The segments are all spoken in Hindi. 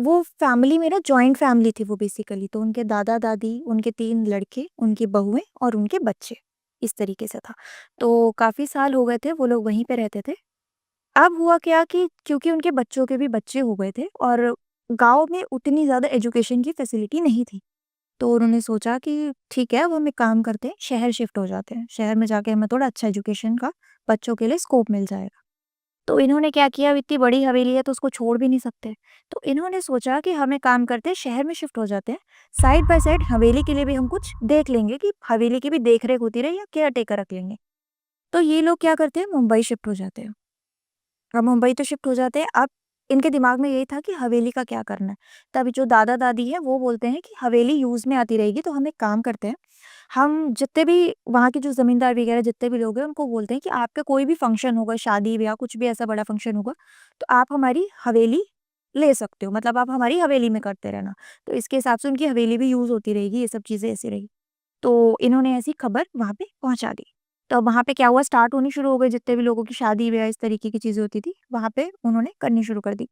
वो फैमिली में ना जॉइंट फैमिली थी वो बेसिकली, तो उनके दादा-दादी, उनके 3 लड़के, उनकी बहुएँ और उनके बच्चे, इस तरीके से था। तो काफ़ी साल हो गए थे वो लोग वहीं पे रहते थे। अब हुआ क्या कि क्योंकि उनके बच्चों के भी बच्चे हो गए थे और गाँव में उतनी ज़्यादा एजुकेशन की फैसिलिटी नहीं थी। तो उन्होंने सोचा कि ठीक है, अब हम एक काम करते हैं, शहर शिफ्ट हो जाते हैं। शहर में जाके हमें थोड़ा अच्छा एजुकेशन का बच्चों के लिए स्कोप मिल जाएगा। तो इन्होंने क्या किया, अब इतनी बड़ी हवेली है तो उसको छोड़ भी नहीं सकते। तो इन्होंने सोचा कि हम एक काम करते हैं, शहर में शिफ्ट हो जाते हैं। साइड बाय साइड हवेली के लिए भी हम कुछ देख लेंगे कि हवेली की भी देख-रेख होती रहे या केयर टेकर रख लेंगे। तो ये लोग क्या करते हैं, मुंबई शिफ्ट हो जाते हैं। अब मुंबई तो शिफ्ट हो जाते हैं, अब इनके दिमाग में यही था कि हवेली का क्या करना है। तब जो दादा-दादी हैं वो बोलते हैं कि हवेली यूज़ में आती रहेगी, तो हम एक काम करते हैं, हम जितने भी वहाँ के जो ज़मींदार वगैरह जितने भी लोग हैं उनको बोलते हैं कि आपका कोई भी फंक्शन होगा, शादी-ब्याह कुछ भी ऐसा बड़ा फंक्शन होगा, तो आप हमारी हवेली ले सकते हो, मतलब आप हमारी हवेली में करते रहना। तो इसके हिसाब से उनकी हवेली भी यूज़ होती रहेगी, ये सब चीज़ें ऐसी रही। तो इन्होंने ऐसी खबर वहाँ पे पहुँचा दी। तो अब वहाँ पे क्या हुआ, स्टार्ट होनी शुरू हो गई, जितने भी लोगों की शादी-ब्याह इस तरीके की चीज़ें होती थी, वहाँ पे उन्होंने करनी शुरू कर दी।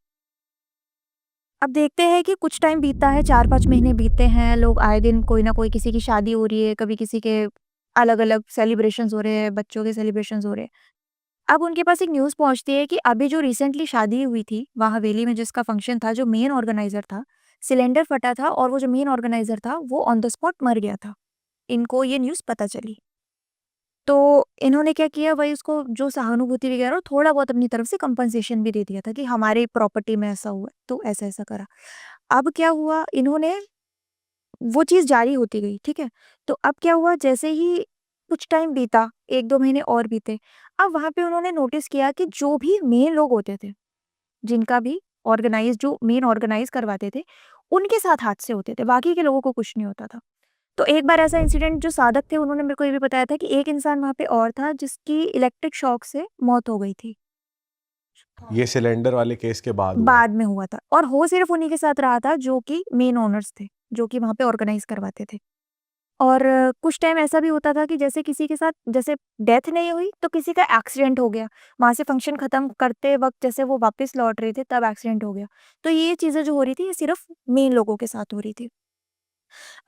अब देखते हैं कि कुछ टाइम बीतता है, 4-5 महीने बीतते हैं, लोग आए दिन कोई ना कोई, किसी की शादी हो रही है, कभी किसी के अलग-अलग सेलिब्रेशंस हो रहे हैं, बच्चों के सेलिब्रेशंस हो रहे हैं। अब उनके पास एक न्यूज़ पहुँचती है कि अभी जो रिसेंटली शादी हुई थी, वहाँ हवेली में जिसका फंक्शन था, जो मेन ऑर्गेनाइज़र था, सिलेंडर फटा था और वो जो मेन ऑर्गेनाइज़र था, वो ऑन द स्पॉट मर गया था। इनको ये न्यूज़ पता चली। तो इन्होंने क्या किया, वही उसको जो सहानुभूति वगैरह और थोड़ा बहुत अपनी तरफ से कंपनसेशन भी दे दिया था कि हमारी प्रॉपर्टी में ऐसा हुआ है, तो ऐसा-ऐसा करा। अब क्या हुआ, इन्होंने वो चीज़ जारी होती गई, ठीक है? तो अब क्या हुआ, जैसे ही कुछ टाइम बीता, 1-2 महीने और बीते, अब वहाँ पे उन्होंने नोटिस किया कि जो भी मेन लोग होते थे, जिनका भी जो मेन ऑर्गेनाइज़ करवाते थे, उनके साथ हादसे होते थे, बाकी के लोगों को कुछ नहीं होता था। तो एक बार ऐसा इंसिडेंट, जो साधक थे उन्होंने मेरे को ये भी बताया था कि एक इंसान वहाँ पे और था जिसकी इलेक्ट्रिक शॉक से मौत हो गई थी। ये सिलेंडर वाले केस के बाद हुआ। बाद में हुआ था और हो सिर्फ़ उन्हीं के साथ रहा था जो कि मेन ओनर्स थे, जो कि वहाँ पे ऑर्गेनाइज़ करवाते थे। और कुछ टाइम ऐसा भी होता था कि जैसे किसी के साथ जैसे डेथ नहीं हुई तो किसी का एक्सीडेंट हो गया। वहाँ से फंक्शन खत्म करते वक़्त जैसे वो वापस लौट रहे थे तब एक्सीडेंट हो गया। तो ये चीज़ें जो हो रही थी ये सिर्फ़ मेन लोगों के साथ हो रही थी।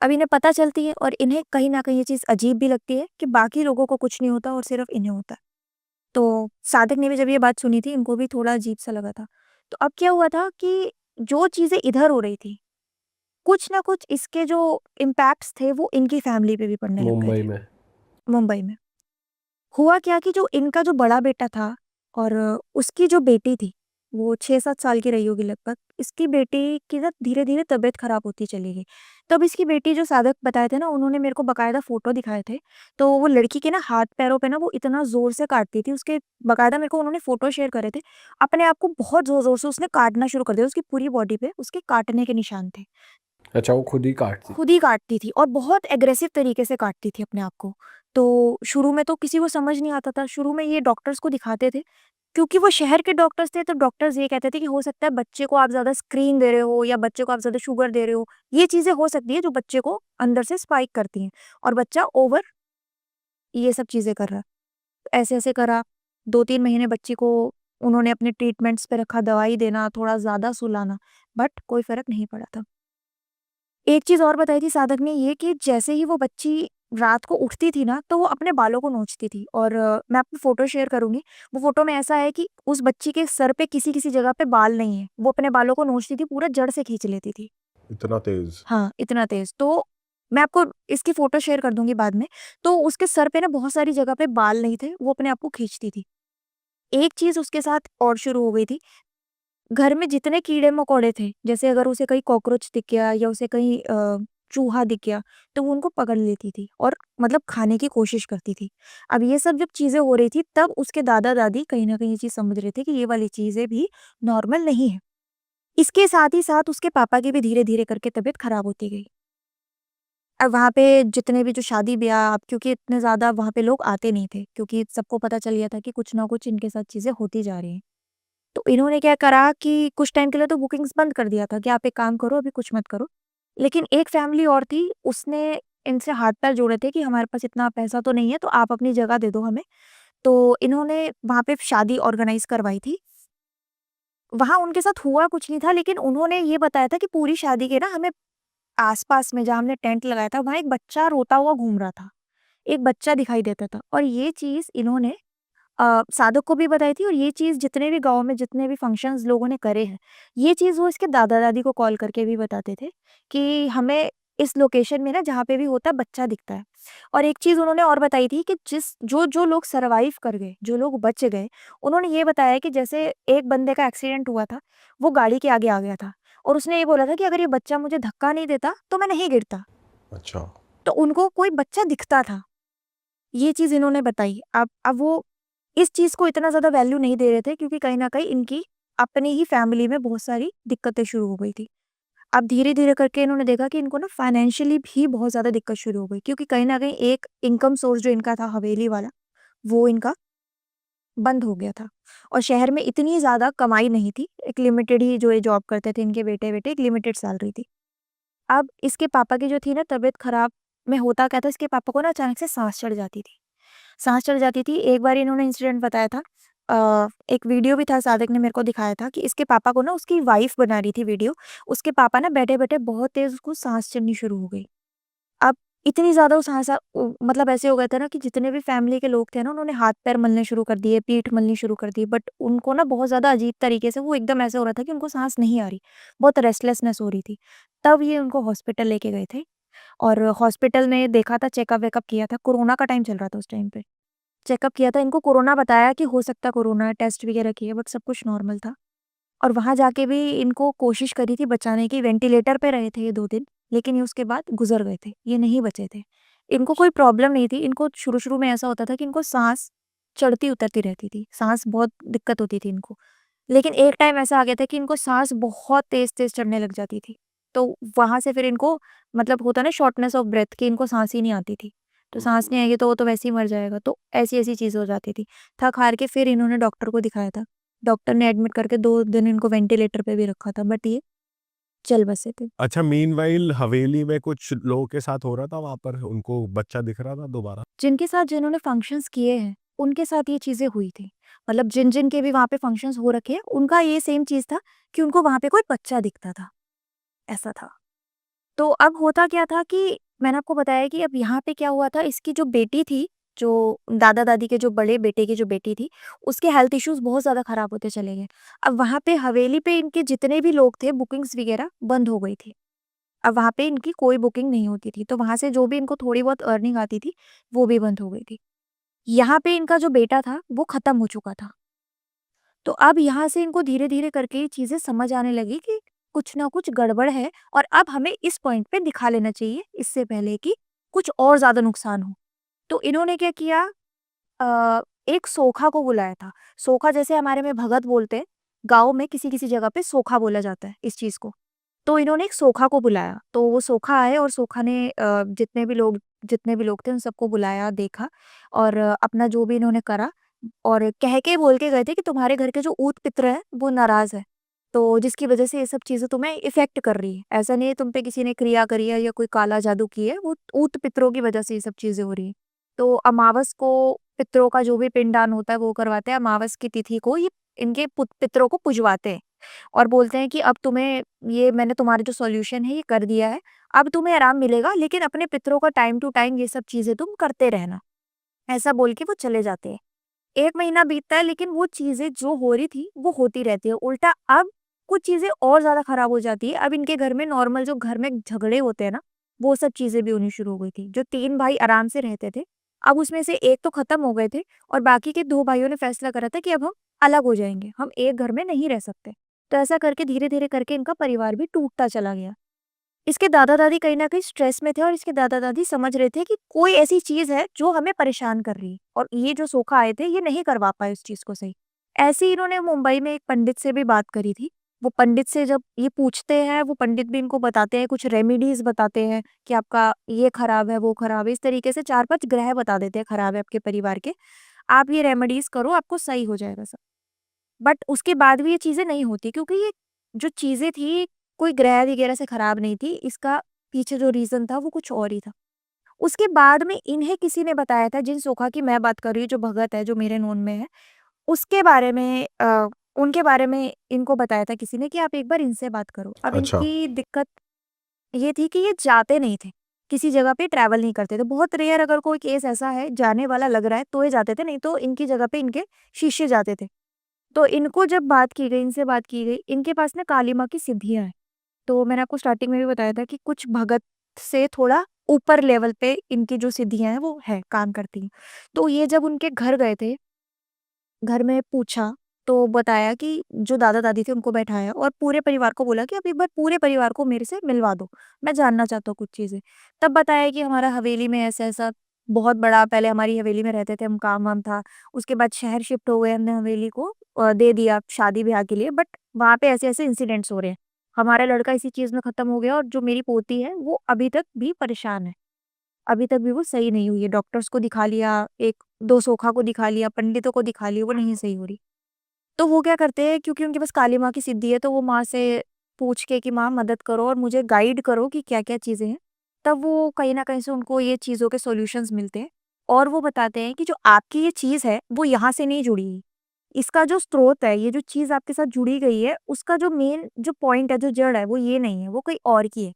अब इन्हें पता चलती है और इन्हें कहीं न कहीं ये चीज़ अजीब भी लगती है कि बाकी लोगों को कुछ नहीं होता और सिर्फ़ इन्हें होता है। तो सादिक ने भी जब ये बात सुनी थी, इनको भी थोड़ा अजीब-सा लगा था। तो अब क्या हुआ था कि जो चीज़ें इधर हो रही थी, कुछ न कुछ इसके जो इम्पैक्ट्स थे वो इनकी फैमिली पे भी पड़ने लग गए मुंबई थे, में। मुंबई में। हुआ क्या कि जो इनका जो बड़ा बेटा था और उसकी जो बेटी थी, वो 6-7 साल की रही होगी लगभग। इसकी बेटी की ना धीरे-धीरे तबीयत खराब होती चली गई। तब इसकी बेटी, जो सादक बताए थे ना, उन्होंने मेरे को बाकायदा फ़ोटो दिखाए थे। तो वो लड़की के ना हाथ-पैरों पे ना वो इतना ज़ोर से काटती थी, उसके बाकायदा मेरे को उन्होंने फ़ोटो शेयर करे थे। अपने आप को बहुत ज़ोर-ज़ोर से उसने काटना शुरू कर दिया, उसकी पूरी बॉडी पे उसके काटने के निशान थे। अच्छा, वो खुद ही काटती खुद थी। ही काटती थी और बहुत एग्रेसिव तरीके से काटती थी अपने आप को। तो शुरू में तो किसी को समझ नहीं आता था, शुरू में ये डॉक्टर्स को दिखाते थे, क्योंकि वो शहर के डॉक्टर्स थे, तो डॉक्टर्स ये कहते थे कि हो सकता है बच्चे को आप ज़्यादा स्क्रीन दे रहे हो या बच्चे को आप ज़्यादा शुगर दे रहे हो। ये चीज़ें हो सकती है जो बच्चे को अंदर से स्पाइक करती हैं और बच्चा ओवर ये सब चीज़ें कर रहा है। तो ऐसे-ऐसे करा, 2-3 महीने बच्ची को उन्होंने अपने ट्रीटमेंट्स पे रखा, दवाई देना, थोड़ा ज़्यादा सुलाना, बट कोई फ़र्क नहीं पड़ा था। एक चीज़ और बताई थी साधक ने ये कि जैसे ही वो बच्ची रात को उठती थी ना, तो वो अपने बालों को नोचती थी और मैं आपको फ़ोटो शेयर करूँगी। वो फ़ोटो में ऐसा है कि उस बच्ची के सर पे किसी-किसी जगह पे बाल नहीं है। वो अपने बालों को नोचती थी, पूरा जड़ से खींच लेती थी। इतना तेज। हाँ, इतना तेज़। तो मैं आपको इसकी फ़ोटो शेयर कर दूँगी बाद में। तो उसके सर पे ना बहुत सारी जगह पे बाल नहीं थे, वो अपने आप को खींचती थी। एक चीज़ उसके साथ और शुरू हो गई थी, घर में जितने कीड़े-मकोड़े थे, जैसे अगर उसे कहीं कॉकरोच दिख गया या उसे कहीं चूहा दिख गया, तो वो उनको पकड़ लेती थी और मतलब खाने की कोशिश करती थी। अब ये सब जब चीज़ें हो रही थी, तब उसके दादा-दादी कहीं न कहीं ये चीज़ समझ रहे थे कि ये वाली चीज़ें भी नॉर्मल नहीं है। इसके साथ ही साथ उसके पापा की भी धीरे-धीरे करके तबीयत खराब होती गई। अब वहाँ पे जितने भी जो शादी-ब्याह, अब क्योंकि इतने ज़्यादा वहाँ पे लोग आते नहीं थे, क्योंकि सबको पता चल गया था कि कुछ ना कुछ इनके साथ चीज़ें होती जा रही हैं। तो इन्होंने क्या करा कि कुछ टाइम के लिए तो बुकिंग्स बंद कर दिया था कि आप एक काम करो, अभी कुछ मत करो। लेकिन एक फैमिली और थी, उसने इनसे हाथ-पैर जोड़े थे कि हमारे पास इतना पैसा तो नहीं है, तो आप अपनी जगह दे दो हमें। तो इन्होंने वहाँ पे शादी ऑर्गेनाइज़ करवाई थी। वहाँ उनके साथ हुआ कुछ नहीं था, लेकिन उन्होंने ये बताया था कि पूरी शादी के ना हमें आस-पास में जहाँ हमने टेंट लगाया था, वहाँ एक बच्चा रोता हुआ घूम रहा था। एक बच्चा दिखाई देता था और ये चीज़ इन्होंने साधक को भी बताई थी और ये चीज़ जितने भी गाँव में जितने भी फंक्शंस लोगों ने करे हैं, ये चीज़ वो इसके दादा-दादी को कॉल करके भी बताते थे कि हमें इस लोकेशन में ना जहाँ पे भी होता है बच्चा दिखता है। और एक चीज़ उन्होंने और बताई थी कि जो लोग सर्वाइव कर गए, जो लोग बच गए, उन्होंने ये बताया कि जैसे एक बंदे का एक्सीडेंट हुआ था, वो गाड़ी के आगे आ गया था और उसने ये बोला था कि अगर ये बच्चा मुझे धक्का नहीं देता, तो मैं नहीं गिरता। अच्छा। तो उनको कोई बच्चा दिखता था। ये चीज़ इन्होंने बताई। अब वो इस चीज़ को इतना ज़्यादा वैल्यू नहीं दे रहे थे क्योंकि कहीं न कहीं इनकी अपनी ही फैमिली में बहुत सारी दिक्कतें शुरू हो गई थी। अब धीरे-धीरे करके इन्होंने देखा कि इनको ना फाइनेंशियली भी बहुत ज़्यादा दिक्कत शुरू हो गई क्योंकि कहीं न कहीं एक इनकम सोर्स जो इनका था हवेली वाला, वो इनका बंद हो गया था और शहर में इतनी ज़्यादा कमाई नहीं थी। एक लिमिटेड ही जो ये जॉब करते थे इनके बेटे-वेटे, एक लिमिटेड सैलरी थी। अब इसके पापा की जो थी ना तबीयत खराब में होता क्या था, इसके पापा को ना अचानक से साँस चढ़ जाती थी। साँस चढ़ जाती थी। एक बार इन्होंने इंसिडेंट बताया था, एक वीडियो भी था, सादिक ने मेरे को दिखाया था कि इसके पापा को ना उसकी वाइफ़ बना रही थी वीडियो। उसके पापा ना बैठे-बैठे बहुत तेज़ उसको साँस चढ़नी शुरू हो गई। अब इतनी ज़्यादा वो मतलब ऐसे हो गए थे ना कि जितने भी फैमिली के लोग थे ना उन्होंने हाथ-पैर मलने शुरू कर दिए, पीठ मलनी शुरू कर दी। बट उनको ना बहुत ज़्यादा अजीब तरीके से वो एकदम ऐसा हो रहा था कि उनको साँस नहीं आ रही। बहुत रेस्टलेसनेस हो रही थी। तब ये उनको हॉस्पिटल लेके गए थे और हॉस्पिटल में देखा था, चेकअप-वेकअप किया था। कोरोना का टाइम चल रहा था उस टाइम पे। चेकअप किया था, इनको कोरोना बताया कि हो सकता है कोरोना है, टेस्ट वगैरह किए बट सब कुछ नॉर्मल था। और वहाँ जाके भी इनको कोशिश करी थी बचाने की, वेंटिलेटर पे रहे थे ये 2 दिन, लेकिन ये उसके बाद गुज़र गए थे, ये नहीं बचे थे। इनको कोई प्रॉब्लम नहीं थी, इनको शुरू-शुरू में ऐसा होता था कि इनको साँस चढ़ती-उतरती रहती थी, साँस बहुत दिक्कत होती थी इनको। लेकिन एक टाइम ऐसा आ गया था कि इनको साँस बहुत तेज़-तेज़ चढ़ने लग जाती थी। तो वहाँ से फिर इनको मतलब होता है ना शॉर्टनेस ऑफ ब्रेथ कि इनको साँस ही नहीं आती थी। तो साँस नहीं आएगी तो वो तो वैसे ही मर जाएगा, तो ऐसी-ऐसी चीज़ें हो जाती थी। थक-हार के फिर इन्होंने डॉक्टर को दिखाया था। डॉक्टर ने एडमिट करके 2 दिन इनको वेंटिलेटर पे भी रखा था बट ये चल बसे थे। अच्छा, मीनवाइल हवेली में कुछ लोगों के साथ हो रहा था वहाँ पर? उनको बच्चा दिख रहा था दोबारा? जिनके साथ जिन्होंने फंक्शंस किए हैं, उनके साथ ये चीज़ें हुई थी। मतलब जिन-जिन के भी वहाँ पे फंक्शंस हो रखे हैं, उनका ये सेम चीज़ था कि उनको वहाँ पे कोई बच्चा दिखता था, ऐसा था। तो अब होता क्या था कि मैंने आपको बताया कि अब यहाँ पे क्या हुआ था, इसकी जो बेटी थी, जो दादा-दादी के जो बड़े बेटे की जो बेटी थी, उसके हेल्थ इश्यूज़ बहुत ज़्यादा खराब होते चले गए। अब वहाँ पे हवेली पे इनके जितने भी लोग थे, बुकिंग्स वगैरह बंद हो गई थी। अब वहाँ पे इनकी कोई बुकिंग नहीं होती थी, तो वहाँ से जो भी इनको थोड़ी बहुत अर्निंग आती थी, वो भी बंद हो गई थी। यहाँ पे इनका जो बेटा था, वो खत्म हो चुका था। तो अब यहाँ से इनको धीरे-धीरे करके ये चीज़ें समझ आने लगी कि कुछ ना कुछ गड़बड़ है और अब हमें इस पॉइंट पे दिखा लेना चाहिए, इससे पहले कि कुछ और ज़्यादा नुकसान हो। तो इन्होंने क्या किया, एक सोखा को बुलाया था। सोखा जैसे हमारे में भगत बोलते हैं, गाँव में किसी-किसी जगह पे सोखा बोला जाता है इस चीज़ को। तो इन्होंने एक सोखा को बुलाया, तो वो सोखा आए और सोखा ने जितने भी लोग थे उन सबको बुलाया, देखा और अपना जो भी इन्होंने करा और कह के बोल के गए थे कि तुम्हारे घर के जो ऊत-पित्र हैं, वो नाराज़ है। तो जिसकी वज़ह से ये सब चीज़ें तुम्हें इफ़ेक्ट कर रही है। ऐसा नहीं है तुम पे किसी ने क्रिया करी है या कोई काला जादू की है, वो ऊत-पितरों की वज़ह से ये सब चीज़ें हो रही हैं। तो अमावस को पितरों का जो भी पिंडदान होता है वो करवाते हैं, अमावस की तिथि को ये इनके पितरों को पुजवाते हैं। और बोलते हैं कि अब तुम्हें ये मैंने तुम्हारा जो सॉल्यूशन है ये कर दिया है, अब तुम्हें आराम मिलेगा लेकिन अपने पितरों का टाइम टू टाइम ये सब चीज़ें तुम करते रहना। ऐसा बोल के वो चले जाते हैं। 1 महीना बीतता है लेकिन वो चीज़ें जो हो रही थी, वो होती रहती है। उल्टा अब कुछ चीज़ें और ज़्यादा खराब हो जाती है। अब इनके घर में नॉर्मल जो घर में झगड़े होते हैं ना, वो सब चीज़ें भी होनी शुरू हो गई थी। जो 3 भाई आराम से रहते थे, अब उसमें से 1 तो खत्म हो गए थे और बाकी के 2 भाइयों ने फैसला करा था कि अब हम अलग हो जाएँगे, हम एक घर में नहीं रह सकते। तो ऐसा करके धीरे-धीरे करके इनका परिवार भी टूटता चला गया। इसके दादा-दादी कहीं न कहीं स्ट्रेस में थे और इसके दादा-दादी समझ रहे थे कि कोई ऐसी चीज़ है जो हमें परेशान कर रही है और ये जो सोखा आए थे, ये नहीं करवा पाए उस चीज़ को सही। ऐसे ही इन्होंने मुंबई में एक पंडित से भी बात करी थी। वो पंडित से जब ये पूछते हैं, वो पंडित भी इनको बताते हैं, कुछ रेमेडीज़ बताते हैं कि आपका ये खराब है, वो खराब है। इस तरीके से 4-5 ग्रह बता देते हैं खराब है आपके परिवार के। आप ये रेमेडीज़ करो, आपको सही हो जाएगा सब। बट उसके बाद भी ये चीज़ें नहीं होती क्योंकि ये जो चीज़ें थी, कोई ग्रह वगैरह से खराब नहीं थी, इसका पीछे जो रीज़न था वो कुछ और ही था। उसके बाद में इन्हें किसी ने बताया था, जिन सोखा की मैं बात कर रही हूँ, जो भगत है, जो मेरे नोन में है, उसके बारे में उनके बारे में इनको बताया था किसी ने कि आप एक बार इनसे बात करो। अब अच्छा। इनकी दिक्कत ये थी कि ये जाते नहीं थे, किसी जगह पे ट्रैवल नहीं करते थे। बहुत रेयर अगर कोई केस ऐसा है जाने वाला लग रहा है तो ये जाते थे, नहीं तो इनकी जगह पे इनके शिष्य जाते थे। तो इनको जब बात की गई, इनसे बात की गई, इनके पास ना काली माँ की सिद्धियाँ हैं। तो मैंने आपको स्टार्टिंग में भी बताया था कि कुछ भगत से थोड़ा ऊपर लेवल पे इनकी जो सिद्धियाँ हैं वो है, काम करती हैं। तो ये जब उनके घर गए थे, घर में पूछा, तो बताया कि जो दादा-दादी थे उनको बैठाया और पूरे परिवार को बोला कि आप एक बार पूरे परिवार को मेरे से मिलवा दो, मैं जानना चाहता हूँ कुछ चीज़ें। तब बताया कि हमारा हवेली में ऐसा-ऐसा बहुत बड़ा पहले हमारी हवेली में रहते थे हम, काम-वाम था। उसके बाद शहर शिफ्ट हो गए, हमने हवेली को दे दिया शादी-ब्याह के लिए, बट वहाँ पे ऐसे-ऐसे इंसिडेंट्स हो रहे हैं। हमारा लड़का इसी चीज़ में खत्म हो गया और जो मेरी पोती है वो अभी तक भी परेशान है। अभी तक भी वो सही नहीं हुई है। डॉक्टर्स को दिखा लिया, 1-2 सोखा को दिखा लिया, पंडितों को दिखा लिया, वो नहीं सही हो रही। तो वो क्या करते हैं, क्योंकि उनके पास काली माँ की सिद्धि है, तो वो माँ से पूछ के कि माँ मदद करो और मुझे गाइड करो कि क्या-क्या चीज़ें हैं। तब वो कहीं न कहीं से उनको ये चीज़ों के सॉल्यूशंस मिलते हैं और वो बताते हैं कि जो आपकी ये चीज़ है, वो यहाँ से नहीं जुड़ी है। इसका जो स्रोत है, ये जो चीज़ आपके साथ जुड़ी गई है, उसका जो मेन जो पॉइंट है, जो जड़ है, वो ये नहीं है, वो कोई और की है।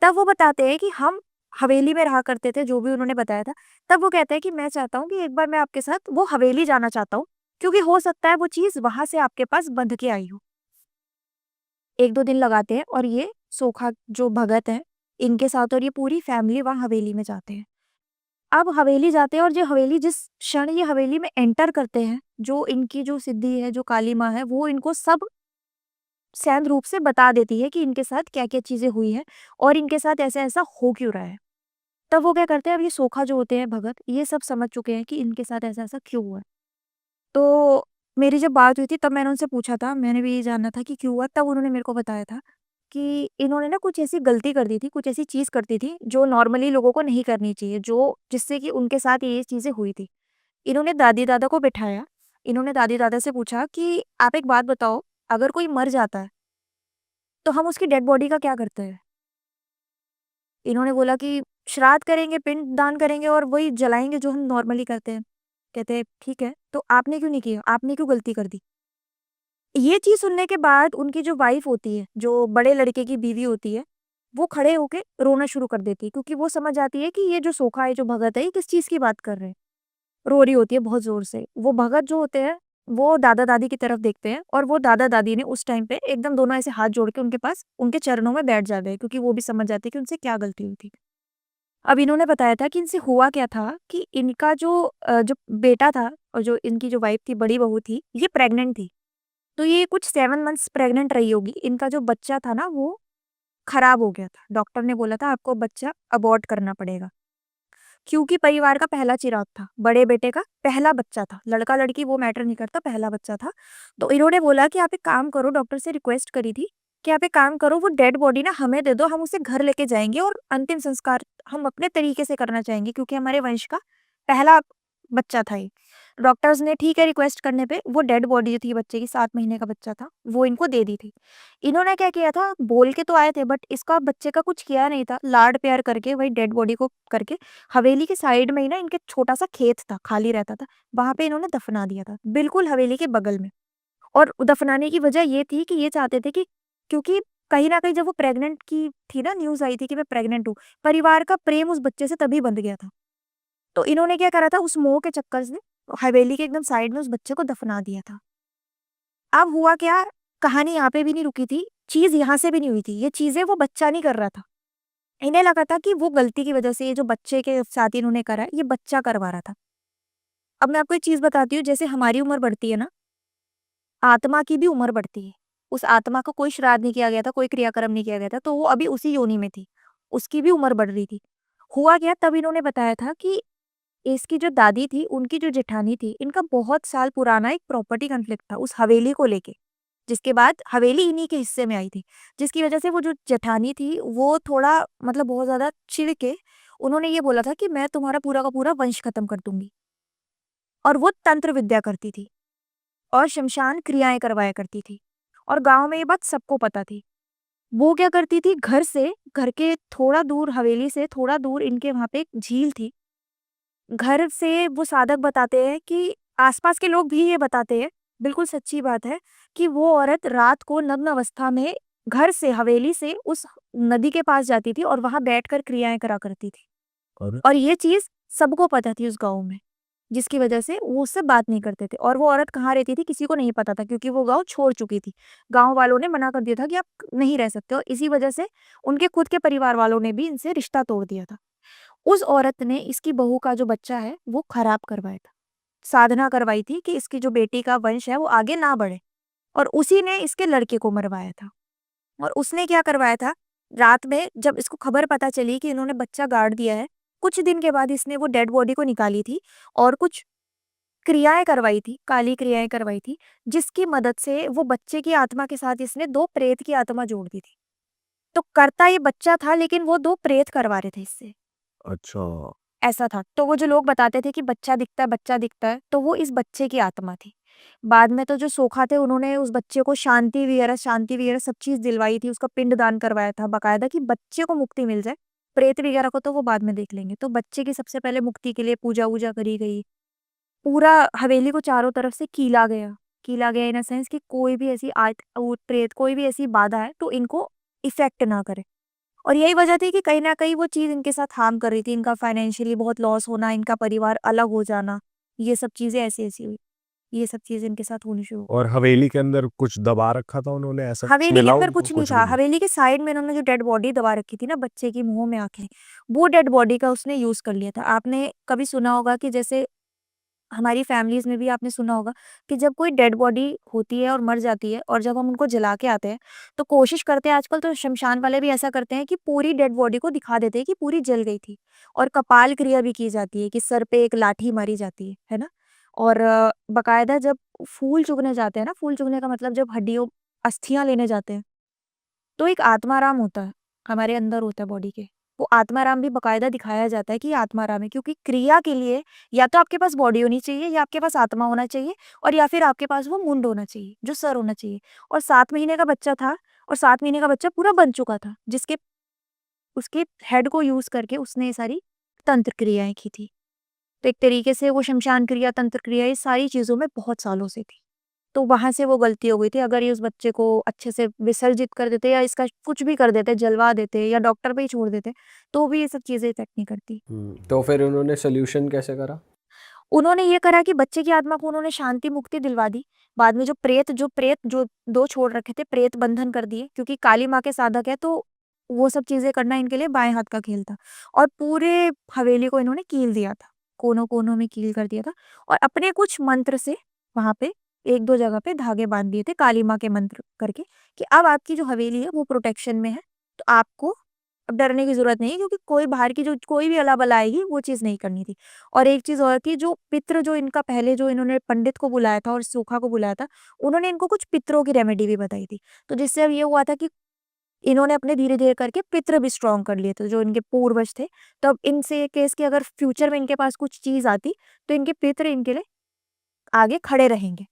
तब वो बताते हैं कि हम हवेली में रहा करते थे, जो भी उन्होंने बताया था। तब वो कहते हैं कि मैं चाहता हूँ कि एक बार मैं आपके साथ वो हवेली जाना चाहता हूँ, क्योंकि हो सकता है वो चीज़ वहाँ से आपके पास बंध के आई हो। 1-2 दिन लगाते हैं और ये सोखा जो भगत हैं, इनके साथ और ये पूरी फैमिली वहाँ हवेली में जाते हैं। अब हवेली जाते हैं और जो हवेली जिस क्षण ये हवेली में एंटर करते हैं, जो इनकी जो सिद्धि है, जो काली माँ है, वो इनको सब सैंध रूप से बता देती है कि इनके साथ क्या-क्या चीज़ें हुई हैं और इनके साथ ऐसा-ऐसा हो क्यों रहा है। तब वो क्या करते हैं, अब ये सोखा जो होते हैं भगत, ये सब समझ चुके हैं कि इनके साथ ऐसा-ऐसा क्यों हुआ है। तो मेरी जब बात हुई थी तब मैंने उनसे पूछा था, मैंने भी ये जानना था कि क्यों हुआ, तब उन्होंने मेरे को बताया था कि इन्होंने ना कुछ ऐसी गलती कर दी थी, कुछ ऐसी चीज़ करती थी जो नॉर्मली लोगों को नहीं करनी चाहिए, जो जिससे कि उनके साथ ये चीज़ें हुई थी। इन्होंने दादी-दादा को बिठाया, इन्होंने दादी-दादा से पूछा कि आप एक बात बताओ, अगर कोई मर जाता है, तो हम उसकी डेड बॉडी का क्या करते हैं? इन्होंने बोला कि श्राद्ध करेंगे, पिंड दान करेंगे और वही जलाएँगे जो हम नॉर्मली करते हैं। कहते हैं, "ठीक है, तो आपने क्यों नहीं किया? आपने क्यों गलती कर दी?" ये चीज़ सुनने के बाद उनकी जो वाइफ़ होती है, जो बड़े लड़के की बीवी होती है, वो खड़े होके रोना शुरू कर देती है, क्योंकि वो समझ जाती है कि ये जो सोखा है, जो भगत है, ये किस चीज़ की बात कर रहे हैं। रो रही होती है बहुत ज़ोर से। वो भगत जो होते हैं, वो दादा-दादी की तरफ देखते हैं और वो दादा-दादी ने उस टाइम पे एकदम दोनों ऐसे हाथ जोड़ के उनके पास, उनके चरणों में बैठ जाते हैं, क्योंकि वो भी समझ जाते हैं कि उनसे क्या गलती हुई थी। अब इन्होंने बताया था कि इनसे हुआ क्या था कि इनका जो बेटा था और जो इनकी जो वाइफ़ थी, बड़ी बहू थी, ये प्रेग्नेंट थी। तो ये कुछ 7 मंथ्स प्रेग्नेंट रही होगी। इनका जो बच्चा था ना, वो खराब हो गया था। डॉक्टर ने बोला था आपको बच्चा अबॉर्ट करना पड़ेगा, क्योंकि परिवार का पहला चिराग था, बड़े बेटे का पहला बच्चा था। लड़का-लड़की वो मैटर नहीं करता, पहला बच्चा था। तो इन्होंने बोला कि आप एक काम करो, डॉक्टर से रिक्वेस्ट करी थी कि आप एक काम करो, वो डेड बॉडी ना हमें दे दो, हम उसे घर लेके जाएँगे और अंतिम संस्कार हम अपने तरीके से करना चाहेंगे, क्योंकि हमारे वंश का पहला बच्चा था ये। डॉक्टर्स ने ठीक है रिक्वेस्ट करने पे वो डेड बॉडी जो थी बच्चे की, 7 महीने का बच्चा था, वो इनको दे दी थी। इन्होंने क्या किया था, बोल के तो आए थे बट इसका बच्चे का कुछ किया नहीं था, लाड-प्यार करके वही डेड बॉडी को करके हवेली के साइड में ही ना इनके छोटा-सा खेत था, खाली रहता था, वहाँ पे इन्होंने दफना दिया था, बिल्कुल हवेली के बगल में। और दफनाने की वजह ये थी कि ये चाहते थे कि, क्योंकि कहीं न कहीं जब वो प्रेग्नेंट की थी ना, न्यूज़ आई थी कि मैं प्रेग्नेंट हूँ, परिवार का प्रेम उस बच्चे से तभी बंध गया था। तो इन्होंने क्या करा था, उस मोह के चक्कर से हवेली के एकदम साइड में उस बच्चे को दफना दिया था। अब हुआ क्या, कहानी यहाँ पे भी नहीं रुकी थी, चीज़ यहाँ से भी नहीं हुई थी, ये चीज़ें वो बच्चा नहीं कर रहा था। इन्हें लगा था कि वो गलती की वजह से ये जो बच्चे के साथ इन्होंने करा है, ये बच्चा करवा रहा था। अब मैं आपको एक चीज़ बताती हूँ, जैसे हमारी उम्र बढ़ती है ना, आत्मा की भी उम्र बढ़ती है। उस आत्मा को कोई श्राद्ध नहीं किया गया था, कोई क्रियाक्रम नहीं किया गया था, तो वो अभी उसी योनि में थी। उसकी भी उम्र बढ़ रही थी। हुआ क्या, तब इन्होंने बताया था कि इसकी जो दादी थी, उनकी जो जेठानी थी, इनका बहुत साल पुराना एक प्रॉपर्टी कॉन्फ्लिक्ट था उस हवेली को लेके। जिसके बाद हवेली इन्हीं के हिस्से में आई थी। जिसकी वजह से वो जो जेठानी थी, वो थोड़ा मतलब बहुत ज़्यादा चिढ़ के उन्होंने ये बोला था कि मैं तुम्हारा पूरा का पूरा वंश खत्म कर दूँगी। और वो तंत्र विद्या करती थी और श्मशान क्रियाएँ करवाया करती थी। और गाँव में ये बात सबको पता थी। वो क्या करती थी, घर के थोड़ा दूर, हवेली से थोड़ा दूर इनके वहाँ पे एक झील थी। घर से वो साधक बताते हैं कि आस-पास के लोग भी ये बताते हैं बिल्कुल सच्ची बात है कि वो औरत रात को नग्न अवस्था में घर से, हवेली से उस नदी के पास जाती थी और वहाँ बैठकर क्रियाएँ करा करती थी। और और ये चीज़ सबको पता थी उस गाँव में, जिसकी वजह से वो उससे बात नहीं करते थे और वो औरत कहाँ रहती थी किसी को नहीं पता था क्योंकि वो गाँव छोड़ चुकी थी। गाँव वालों ने मना कर दिया था कि आप नहीं रह सकते और इसी वजह से उनके खुद के परिवार वालों ने भी इनसे रिश्ता तोड़ दिया था। उस औरत ने इसकी बहू का जो बच्चा है, वो खराब करवाया था। साधना करवाई थी कि इसकी जो बेटी का वंश है वो आगे ना बढ़े और उसी ने इसके लड़के को मरवाया था। और उसने क्या करवाया था, रात में जब इसको खबर पता चली कि इन्होंने बच्चा गाड़ दिया है, कुछ दिन के बाद इसने वो डेड बॉडी को निकाली थी और कुछ क्रियाएँ करवाई थी, काली क्रियाएँ करवाई थी, जिसकी मदद से वो बच्चे की आत्मा के साथ इसने 2 प्रेत की आत्मा जोड़ दी थी। तो करता ये बच्चा था लेकिन वो 2 प्रेत करवा रहे थे इससे। अच्छा। ऐसा था। तो वो जो लोग बताते थे कि बच्चा दिखता है, तो वो इस बच्चे की आत्मा थी। बाद में तो जो सोखा थे उन्होंने उस बच्चे को शांति वगैरह सब चीज़ दिलवाई थी, उसका पिंडदान करवाया था बाकायदा कि बच्चे को मुक्ति मिल जाए। प्रेत वगैरह को तो वो बाद में देख लेंगे। तो बच्चे की सबसे पहले मुक्ति के लिए पूजा-वूजा करी गई। पूरा हवेली को चारों तरफ से कीला गया। कीला गया इन अ सेंस कि कोई भी ऐसी भूत प्रेत कोई भी ऐसी बाधा है तो इनको इफ़ेक्ट ना करे। और यही वजह थी कि कहीं न कहीं वो चीज़ इनके साथ हार्म कर रही थी, इनका फाइनेंशियली बहुत लॉस होना, इनका परिवार अलग हो जाना, ये सब चीज़ें ऐसी-ऐसी हुई। ये सब चीज़ें इनके साथ होनी शुरू हो और गई। हवेली के अंदर कुछ दबा रखा था उन्होंने, ऐसा कुछ हवेली के मिला अंदर उनको? कुछ नहीं कुछ था, भी नहीं? हवेली के साइड में इन्होंने जो डेड बॉडी दबा रखी थी ना बच्चे की मुँह में आके, वो डेड बॉडी का उसने यूज़ कर लिया था। आपने कभी सुना होगा कि जैसे हमारी फैमिलीज़ में भी आपने सुना होगा कि जब कोई डेड बॉडी होती है और मर जाती है और जब हम उनको जला के आते हैं, तो कोशिश करते हैं आजकल तो शमशान वाले भी ऐसा करते हैं कि पूरी डेड बॉडी को दिखा देते हैं कि पूरी जल गई थी और कपाल क्रिया भी की जाती है कि सर पे एक लाठी मारी जाती है ना? और बाकायदा जब फूल चुगने जाते हैं ना, फूल चुगने का मतलब जब हड्डियों अस्थियाँ लेने जाते हैं, तो एक आत्माराम होता है, हमारे अंदर होता है बॉडी के। वो आत्माराम भी बाकायदा दिखाया जाता है कि ये आत्माराम है क्योंकि क्रिया के लिए या तो आपके पास बॉडी होनी चाहिए या आपके पास आत्मा होना चाहिए और या फिर आपके पास वो मुंड होना चाहिए, जो सर होना चाहिए। और 7 महीने का बच्चा था और 7 महीने का बच्चा पूरा बन चुका था, जिसके उसके हेड को यूज़ करके उसने ये सारी तंत्र क्रियाएँ की थी। तो एक तरीके से वो शमशान क्रिया, तंत्र क्रिया ये सारी चीज़ों में बहुत सालों से थी। तो वहाँ से वो गलती हो गई थी, अगर ये उस बच्चे को अच्छे से विसर्जित कर देते या इसका कुछ भी कर देते, जलवा देते या डॉक्टर पे ही छोड़ देते, तो भी ये सब चीज़ें इफ़ेक्ट नहीं करती। तो फिर उन्होंने सॉल्यूशन कैसे करा? उन्होंने ये करा कि बच्चे की आत्मा को उन्होंने शांति मुक्ति दिलवा दी। बाद में जो प्रेत 2 छोड़ रखे थे, प्रेत बंधन कर दिए क्योंकि काली माँ के साधक है तो वो सब चीज़ें करना इनके लिए बाएँ हाथ का खेल था। और पूरे हवेली को इन्होंने कील दिया था, कोनों-कोनों में कील कर दिया था और अपने कुछ मंत्र से वहाँ पे 1-2 जगह पे धागे बाँध दिए थे काली माँ के मंत्र करके कि अब आपकी जो हवेली है वो प्रोटेक्शन में है, तो आपको अब डरने की ज़रूरत नहीं है क्योंकि कोई बाहर की जो कोई भी अला-बला आएगी वो चीज़ नहीं करनी थी। और एक चीज़ और थी जो पितृ जो इनका पहले जो इन्होंने पंडित को बुलाया था और सूखा को बुलाया था, उन्होंने इनको कुछ पितरों की रेमेडी भी बताई थी। तो जिससे अब ये हुआ था कि इन्होंने अपने धीरे-धीरे करके पितृ भी स्ट्रॉन्ग कर लिए थे, जो इनके पूर्वज थे। तो अब इनसे ये केस कि अगर फ्यूचर में इनके पास कुछ चीज़ आती, तो इनके पितृ इनके लिए आगे खड़े रहेंगे।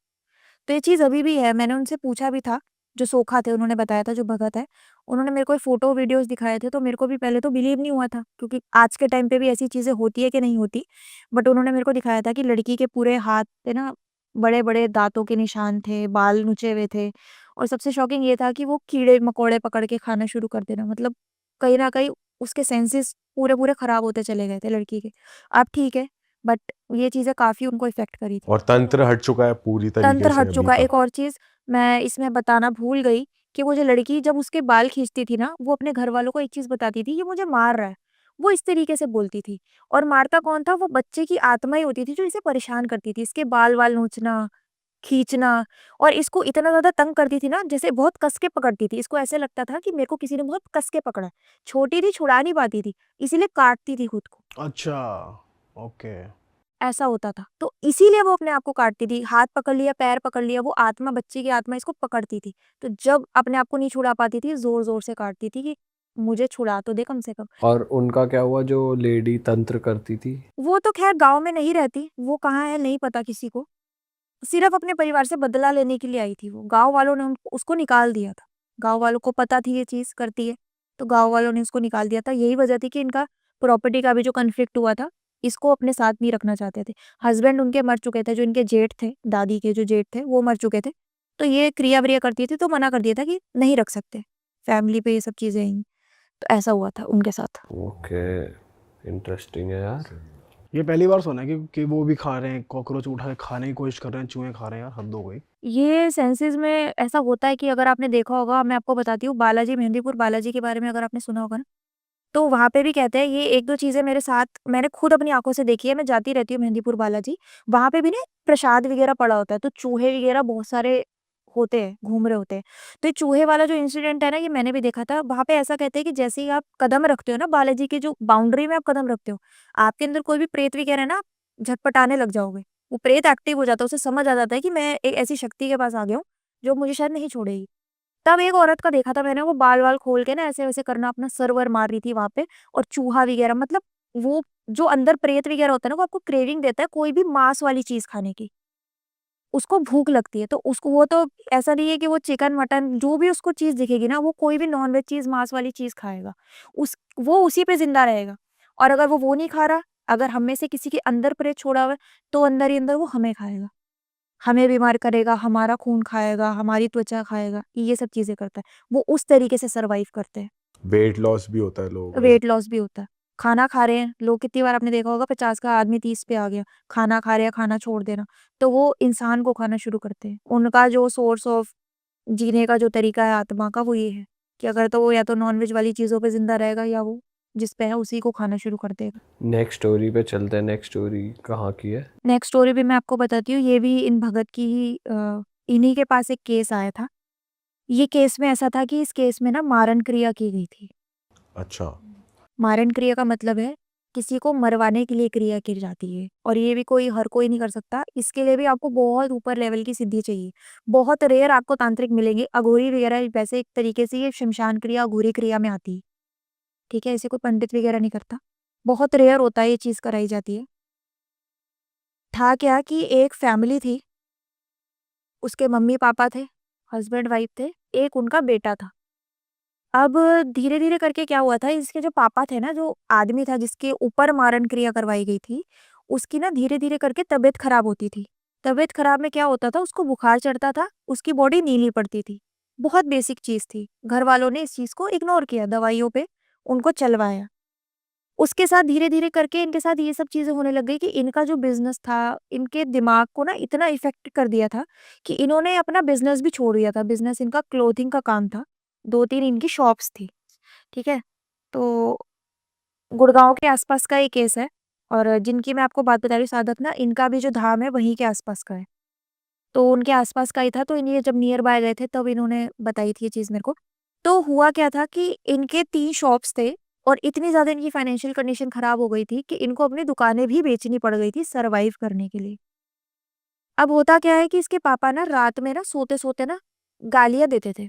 तो ये चीज़ अभी भी है, मैंने उनसे पूछा भी था, जो सोखा थे उन्होंने बताया था जो भगत है, उन्होंने मेरे को फ़ोटो वीडियोज़ दिखाए थे तो मेरे को भी पहले तो बिलीव नहीं हुआ था क्योंकि आज के टाइम पे भी ऐसी चीज़ें होती है कि नहीं होती। बट उन्होंने मेरे को दिखाया था कि लड़की के पूरे हाथ पे ना बड़े-बड़े दाँतों के निशान थे, बाल नोचे हुए थे और सबसे शॉकिंग ये था कि वो कीड़े-मकोड़े पकड़ के खाना शुरू कर देना मतलब कहीं न कहीं उसके सेंसेस पूरे-पूरे खराब होते चले गए थे लड़की के। अब ठीक है, बट ये चीज़ें काफ़ी उनको इफ़ेक्ट करी थी। और तंत्र हट चुका है पूरी तरीके तंत्र से हट अभी चुका है। का? एक और चीज़ मैं इसमें बताना भूल गई कि वो जो लड़की जब उसके बाल खींचती थी ना, वो अपने घरवालों को एक चीज़ बताती थी, "ये मुझे मार रहा है।" वो इस तरीके से बोलती थी और मारता कौन था? वो बच्चे की आत्मा ही होती थी जो इसे परेशान करती थी। इसके बाल-वाल नोचना, खींचना और इसको इतना ज़्यादा तंग करती थी ना, जैसे बहुत कस के पकड़ती थी। इसको ऐसे लगता था कि मेरे को किसी ने बहुत कस के पकड़ा है। छोटी थी, छुड़ा नहीं पाती थी, इसीलिए काटती थी खुद को। अच्छा, ओके। ऐसा होता था। तो इसीलिए वो अपने आप को काटती थी, हाथ पकड़ लिया, पैर पकड़ लिया, वो आत्मा बच्चे की आत्मा इसको पकड़ती थी। तो जब अपने आप को नहीं छुड़ा पाती थी, ज़ोर-ज़ोर से काटती थी कि मुझे छुड़ा तो दे कम से कम। और उनका क्या हुआ जो लेडी तंत्र करती थी? वो तो ख़ैर गाँव में नहीं रहती, वो कहाँ है नहीं पता किसी को। सिर्फ़ अपने परिवार से बदला लेने के लिए आई थी वो। गाँव वालों ने उनको उसको निकाल दिया था। गाँव वालों को पता थी ये चीज़ करती है, तो गाँव वालों ने उसको निकाल दिया था। यही वजह थी कि इनका प्रॉपर्टी का भी जो कॉन्फ्लिक्ट हुआ था, इसको अपने साथ नहीं रखना चाहते थे। हस्बैंड उनके मर चुके थे, जो इनके जेठ थे, दादी के जो जेठ थे वो मर चुके थे। तो ये क्रिया-व्रिया करती थी तो मना कर दिया था कि नहीं रख सकते, फैमिली पे ये सब चीज़ें आएँगी। तो ऐसा हुआ था उनके साथ। ओके, इंटरेस्टिंग है यार। ये पहली बार सुना है कि वो भी खा रहे हैं, कॉकरोच उठा के खाने की कोशिश कर रहे हैं, चूहे खा रहे हैं यार, हद हो गई। ये सेंसेस में ऐसा होता है कि अगर आपने देखा होगा, मैं आपको बताती हूँ, बालाजी मेहंदीपुर बालाजी के बारे में अगर आपने सुना होगा ना, तो वहाँ पे भी कहते हैं ये 1-2 चीज़ें मेरे साथ मैंने खुद अपनी आँखों से देखी है, मैं जाती रहती हूँ मेहंदीपुर बालाजी, वहाँ पे भी ना प्रसाद वगैरह पड़ा होता है, तो चूहे वगैरह बहुत सारे होते हैं, घूम रहे होते हैं। तो ये चूहे वाला जो इंसिडेंट है ना, ये मैंने भी देखा था, वहाँ पे ऐसा कहते हैं कि जैसे ही आप कदम रखते हो ना बालाजी की जो बाउंड्री में आप कदम रखते हो, आपके अंदर कोई भी प्रेत वगैरह है ना, आप झटपटाने लग जाओगे। वो प्रेत एक्टिव हो जाता है, उसे समझ आ जाता है कि मैं एक ऐसी शक्ति के पास आ गया हूँ, जो मुझे शायद नहीं छोड़ेगी। तब एक औरत का देखा था मैंने, वो बाल-वाल खोल के ना ऐसे-वैसे करना, अपना सर-वर मार रही थी वहाँ पे, और चूहा वगैरह, मतलब वो जो अंदर प्रेत वगैरह होता है ना, वो आपको क्रेविंग देता है कोई भी मांस वाली चीज़ खाने की। उसको भूख लगती है, तो उसको वो तो ऐसा नहीं है कि वो चिकन, मटन जो भी उसको चीज़ दिखेगी ना, वो कोई भी नॉन-वेज चीज़, मांस वाली चीज़ खाएगा। वो उसी पे ज़िंदा रहेगा, और अगर वो नहीं खा रहा, अगर हम में से किसी के अंदर प्रेत छोड़ा हुआ है, तो अंदर ही अंदर वो हमें खाएगा। हमें बीमार करेगा, हमारा खून खाएगा, हमारी त्वचा खाएगा, ये सब चीज़ें करता है। वो उस तरीके से सर्वाइव करते हैं। वेट लॉस भी होता है लोगों का। वेट लॉस भी होता है। खाना खा रहे हैं, लोग कितनी बार आपने देखा होगा 50 का आदमी 30 पे आ गया, खाना खा रहे हैं, खाना छोड़ देना। तो वो इंसान को खाना शुरू करते हैं। उनका जो सोर्स ऑफ जीने का जो तरीका है आत्मा का, वो ये है कि अगर तो वो या तो नॉन-वेज वाली चीज़ों पे ज़िंदा रहेगा, या वो जिस पे है उसी को खाना शुरू कर देगा। नेक्स्ट स्टोरी पे चलते हैं। नेक्स्ट स्टोरी कहाँ की है? नेक्स्ट स्टोरी भी मैं आपको बताती हूँ, ये भी इन भगत की ही इन्हीं के पास एक केस आया था। ये केस में ऐसा था कि इस केस में ना मारण क्रिया की गई थी। अच्छा। मारण क्रिया का मतलब है किसी को मरवाने के लिए क्रिया की जाती है, और ये भी हर कोई नहीं कर सकता। इसके लिए भी आपको बहुत ऊपर लेवल की सिद्धि चाहिए। बहुत रेयर आपको तांत्रिक मिलेंगे। अघोरी वगैरह वैसे एक तरीके से ये शमशान क्रिया अघोरी क्रिया में आती है। ठीक है? इसे कोई पंडित वगैरह नहीं करता। बहुत रेयर होता है ये चीज़ कराई जाती है। था क्या कि एक फैमिली थी, उसके मम्मी-पापा थे, हस्बैंड-वाइफ थे, एक उनका बेटा था। अब धीरे-धीरे करके क्या हुआ था, इसके जो पापा थे ना, जो आदमी था जिसके ऊपर मारण क्रिया करवाई गई थी, उसकी ना धीरे-धीरे करके तबीयत खराब होती थी। तबीयत खराब में क्या होता था, उसको बुखार चढ़ता था, उसकी बॉडी नीली पड़ती थी। बहुत बेसिक चीज़ थी। घर वालों ने इस चीज़ को इग्नोर किया, दवाइयों पे उनको चलवाया। उसके साथ धीरे-धीरे करके इनके साथ ये सब चीज़ें होने लग गई कि इनका जो बिज़नेस था, इनके दिमाग को ना इतना इफ़ेक्ट कर दिया था कि इन्होंने अपना बिज़नेस भी छोड़ दिया था। बिज़नेस इनका क्लोथिंग का काम था। 2-3 इनकी शॉप्स थी। ठीक है? तो गुड़गाँव के आस-पास का ये केस है, और जिनकी मैं आपको बात बता रही हूँ साधक ना, इनका भी जो धाम है वहीं के आस-पास का है। तो उनके आस-पास का ही था, तो ये जब नियर बाय गए थे तब इन्होंने बताई थी ये चीज़ मेरे को। तो हुआ क्या था कि इनके 3 शॉप्स थे, और इतनी ज़्यादा इनकी फाइनेंशियल कंडीशन खराब हो गई थी कि इनको अपनी दुकानें भी बेचनी पड़ गई थी सर्वाइव करने के लिए। अब होता क्या है कि इसके पापा ना रात में ना सोते-सोते ना गालियाँ देते थे।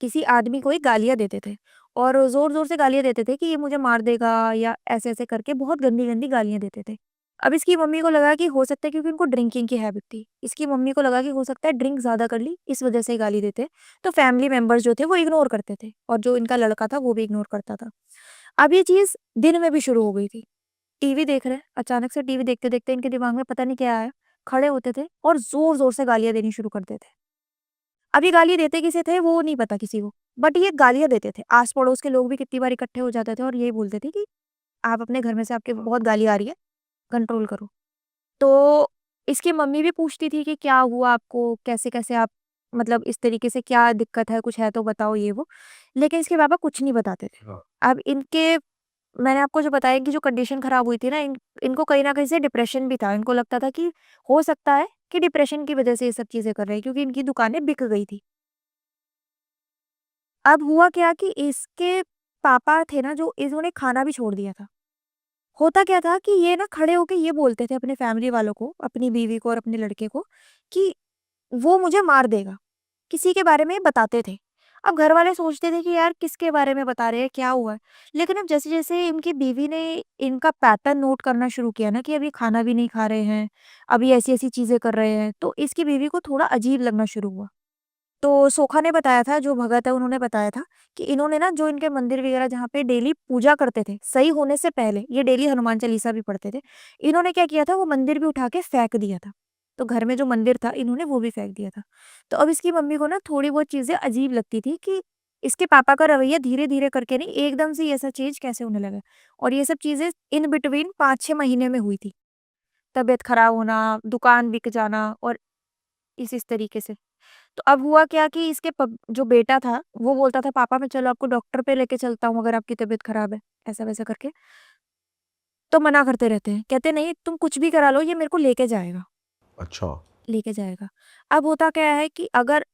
किसी आदमी को ही गालियाँ देते थे, और ज़ोर-ज़ोर से गालियाँ देते थे कि ये मुझे मार देगा, या ऐसे-ऐसे करके बहुत गंदी-गंदी गालियाँ देते थे। अब इसकी मम्मी को लगा कि हो सकता है, क्योंकि उनको ड्रिंकिंग की हैबिट थी। इसकी मम्मी को लगा कि हो सकता है ड्रिंक ज़्यादा कर ली, इस वज़ह से गाली देते। तो फैमिली मेंबर्स जो थे वो इग्नोर करते थे, और जो इनका लड़का था वो भी इग्नोर करता था। अब ये चीज़ दिन में भी शुरू हो गई थी। टीवी देख रहे हैं, अचानक से टीवी देखते-देखते इनके दिमाग में पता नहीं क्या आया, खड़े होते थे और ज़ोर-ज़ोर से गालियाँ देनी शुरू कर देते। अब ये गाली देते किसे थे वो नहीं पता किसी को, बट ये गालियाँ देते थे। आस-पड़ोस के लोग भी कितनी बार इकट्ठे हो जाते थे और यही बोलते थे कि आप अपने घर में से, आपके बहुत गाली आ रही है, कंट्रोल करो। तो इसकी मम्मी भी पूछती थी कि क्या हुआ आपको? कैसे-कैसे आप, मतलब इस तरीके से क्या दिक्कत है? कुछ है तो बताओ, ये वो। लेकिन इसके पापा कुछ नहीं बताते थे। हाँ। अब इनके, मैंने आपको जो बताया कि जो कंडीशन खराब हुई थी ना, इनको कहीं न कहीं से डिप्रेशन भी था। इनको लगता था कि हो सकता है कि डिप्रेशन की वज़ह से ये सब चीज़ें कर रहे हैं, क्योंकि इनकी दुकानें बिक गई थी। अब हुआ क्या कि इसके पापा थे ना, जो इन्होंने खाना भी छोड़ दिया था। होता क्या था कि ये ना खड़े होके ये बोलते थे अपने फैमिली वालों को, अपनी बीवी को और अपने लड़के को, कि वो मुझे मार देगा। किसी के बारे में बताते थे। अब घर वाले सोचते थे कि यार किसके बारे में बता रहे हैं, क्या हुआ है? लेकिन अब जैसे-जैसे इनकी बीवी ने इनका पैटर्न नोट करना शुरू किया ना, कि अभी खाना भी नहीं खा रहे हैं, अभी ऐसी-ऐसी चीज़ें कर रहे हैं, तो इसकी बीवी को थोड़ा अजीब लगना शुरू हुआ। तो सोखा ने बताया था, जो भगत है उन्होंने बताया था कि इन्होंने ना जो इनके मंदिर वगैरह जहाँ पे डेली पूजा करते थे, सही होने से पहले ये डेली हनुमान चालीसा भी पढ़ते थे। इन्होंने क्या किया था, वो मंदिर भी उठा के फेंक दिया था। तो घर में जो मंदिर था इन्होंने वो भी फेंक दिया था। तो अब इसकी मम्मी को ना थोड़ी बहुत चीज़ें अजीब लगती थी कि इसके पापा का रवैया धीरे-धीरे करके नहीं, एकदम से ये ऐसा चेंज कैसे होने लगा। और ये सब चीज़ें इन बिटवीन 5-6 महीने में हुई थी। तबीयत खराब होना, दुकान बिक जाना और इस तरीके से। तो अब हुआ क्या कि इसके जो बेटा था, वो बोलता था, "पापा मैं चलो आपको डॉक्टर पे लेके चलता हूँ अगर आपकी तबीयत खराब है।" ऐसा-वैसा करके। तो मना करते रहते हैं। कहते नहीं तुम कुछ भी करा लो, ये मेरे को लेके जाएगा, अच्छा। लेके जाएगा। अब होता क्या है कि अगर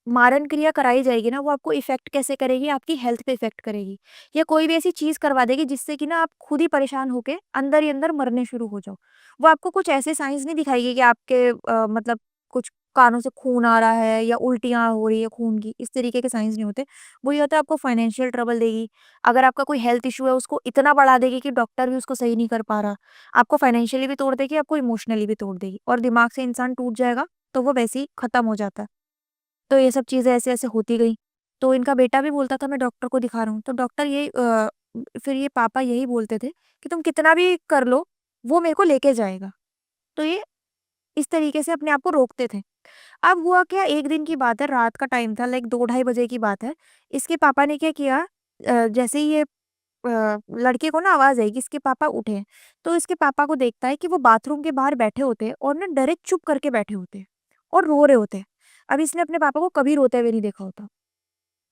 मारण क्रिया कराई जाएगी ना, वो आपको इफ़ेक्ट कैसे करेगी, आपकी हेल्थ पे इफ़ेक्ट करेगी। या कोई भी ऐसी चीज़ करवा देगी जिससे कि ना आप खुद ही परेशान होके अंदर ही अंदर मरने शुरू हो जाओ। वो आपको कुछ ऐसे साइन्स नहीं दिखाएगी कि आपके मतलब कुछ कानों से खून आ रहा है या उल्टियाँ हो रही है खून की, इस तरीके के साइन्स नहीं होते। वो ये होता है आपको फाइनेंशियल ट्रबल देगी। अगर आपका कोई हेल्थ इश्यू है उसको इतना बढ़ा देगी कि डॉक्टर भी उसको सही नहीं कर पा रहा। आपको फाइनेंशियली भी तोड़ देगी, आपको इमोशनली भी तोड़ देगी और दिमाग से इंसान टूट जाएगा, तो वो वैसे ही खत्म हो जाता है। तो ये सब चीज़ें ऐसे-ऐसे होती गई। तो इनका बेटा भी बोलता था मैं डॉक्टर को दिखा रहा हूँ। तो डॉक्टर फिर ये पापा यही बोलते थे कि तुम कितना भी कर लो, वो मेरे को लेके जाएगा। तो ये इस तरीके से अपने आप को रोकते थे। अब हुआ क्या, एक दिन की बात है, रात का टाइम था, लाइक 2 ढाई बजे की बात है। इसके पापा ने क्या किया, जैसे ही ये लड़के को ना आवाज़ आई कि इसके पापा उठे हैं, तो इसके पापा को देखता है कि वो बाथरूम के बाहर बैठे होते हैं और ना डरे चुप करके बैठे होते हैं और रो रहे होते हैं। अब इसने अपने पापा को कभी रोते हुए नहीं देखा होता।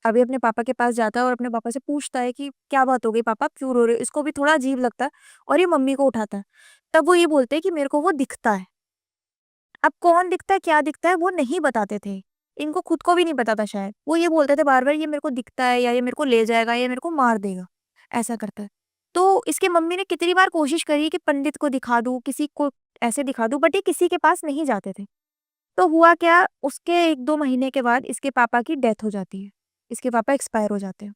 अभी अपने पापा के पास जाता है और अपने पापा से पूछता है कि क्या बात हो गई पापा, क्यों रो रहे हो? इसको भी थोड़ा अजीब लगता है और ये मम्मी को उठाता है। तब वो ये बोलते हैं कि मेरे को वो दिखता है। अब कौन दिखता है, क्या दिखता है वो नहीं बताते थे। इनको खुद को भी नहीं पता था शायद। वो ये बोलते थे बार-बार ये मेरे को दिखता है या ये मेरे को ले जाएगा या मेरे को मार देगा, ऐसा करता है। तो इसकी मम्मी ने कितनी बार कोशिश करी कि पंडित को दिखा दूँ, किसी को ऐसे दिखा दूँ, बट ये किसी के पास नहीं जाते थे। तो हुआ क्या, उसके 1-2 महीने के बाद इसके पापा की डेथ हो जाती है। इसके पापा एक्सपायर हो जाते हैं।